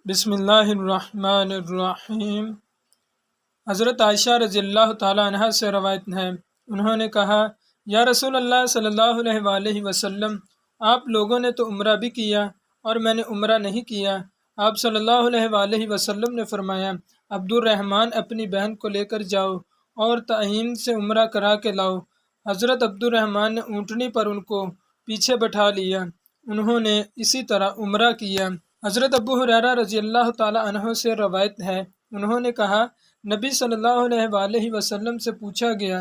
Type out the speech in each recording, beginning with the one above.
بسم اللہ الرحمن الرحیم۔ حضرت عائشہ رضی اللہ تعالیٰ عنہ سے روایت ہے، انہوں نے کہا، یا رسول اللہ صلی اللہ علیہ وآلہ وسلم، آپ لوگوں نے تو عمرہ بھی کیا اور میں نے عمرہ نہیں کیا۔ آپ صلی اللہ علیہ وآلہ وسلم نے فرمایا، عبد الرحمن اپنی بہن کو لے کر جاؤ اور تعین سے عمرہ کرا کے لاؤ۔ حضرت عبد الرحمن نے اونٹنی پر ان کو پیچھے بٹھا لیا، انہوں نے اسی طرح عمرہ کیا۔ حضرت ابو ہریرہ رضی اللہ تعالیٰ عنہ سے روایت ہے، انہوں نے کہا، نبی صلی اللہ علیہ وآلہ وسلم سے پوچھا گیا،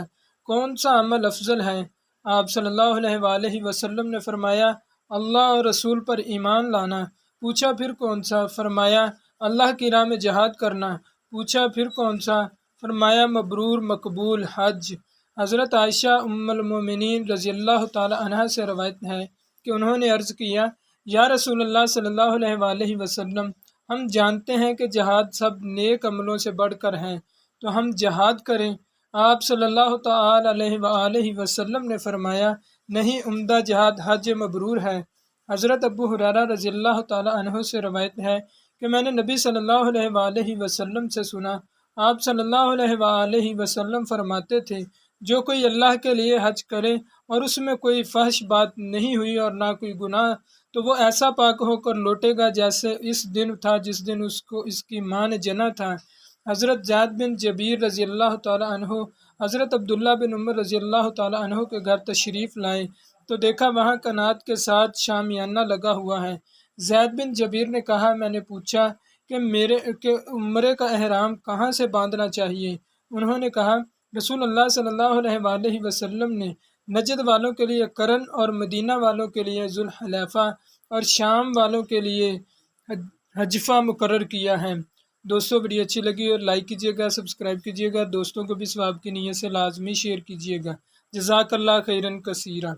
کون سا عمل افضل ہے؟ آپ صلی اللہ علیہ وآلہ وسلم نے فرمایا، اللہ اور رسول پر ایمان لانا۔ پوچھا پھر کون سا؟ فرمایا، اللہ کی راہ میں جہاد کرنا۔ پوچھا پھر کون سا؟ فرمایا، مبرور مقبول حج۔ حضرت عائشہ ام المومنین رضی اللہ تعالیٰ عنہ سے روایت ہے کہ انہوں نے عرض کیا، یا رسول اللہ صلی اللہ علیہ وآلہ وسلم، ہم جانتے ہیں کہ جہاد سب نیک عملوں سے بڑھ کر ہیں، تو ہم جہاد کریں؟ آپ صلی اللہ تعالیٰ علیہ وآلہ وسلم نے فرمایا، نہیں، عمدہ جہاد حج مبرور ہے۔ حضرت ابو ہریرہ رضی اللہ تعالیٰ عنہ سے روایت ہے کہ میں نے نبی صلی اللہ علیہ وآلہ وسلم سے سنا، آپ صلی اللہ علیہ وآلہ وسلم فرماتے تھے، جو کوئی اللہ کے لیے حج کرے اور اس میں کوئی فحش بات نہیں ہوئی اور نہ کوئی گناہ، تو وہ ایسا پاک ہو کر لوٹے گا جیسے اس دن تھا جس دن اس کو اس کی ماں نے جنا تھا۔ حضرت زید بن جبیر رضی اللہ تعالیٰ عنہ حضرت عبداللہ بن عمر رضی اللہ تعالیٰ عنہ کے گھر تشریف لائے تو دیکھا وہاں کنات کے ساتھ شامیانہ لگا ہوا ہے۔ زید بن جبیر نے کہا، میں نے پوچھا کہ عمرے کا احرام کہاں سے باندھنا چاہیے؟ انہوں نے کہا، رسول اللہ صلی اللہ علیہ وآلہ وسلم نے نجد والوں کے لیے کرن اور مدینہ والوں کے لیے ذوالحلیفہ اور شام والوں کے لیے حجفہ مقرر کیا ہے۔ دوستوں، ویڈیو اچھی لگی اور لائک کیجیے گا، سبسکرائب کیجیے گا، دوستوں کو بھی ثواب کی نیت سے لازمی شیئر کیجیے گا۔ جزاک اللہ خیرن کثیرا۔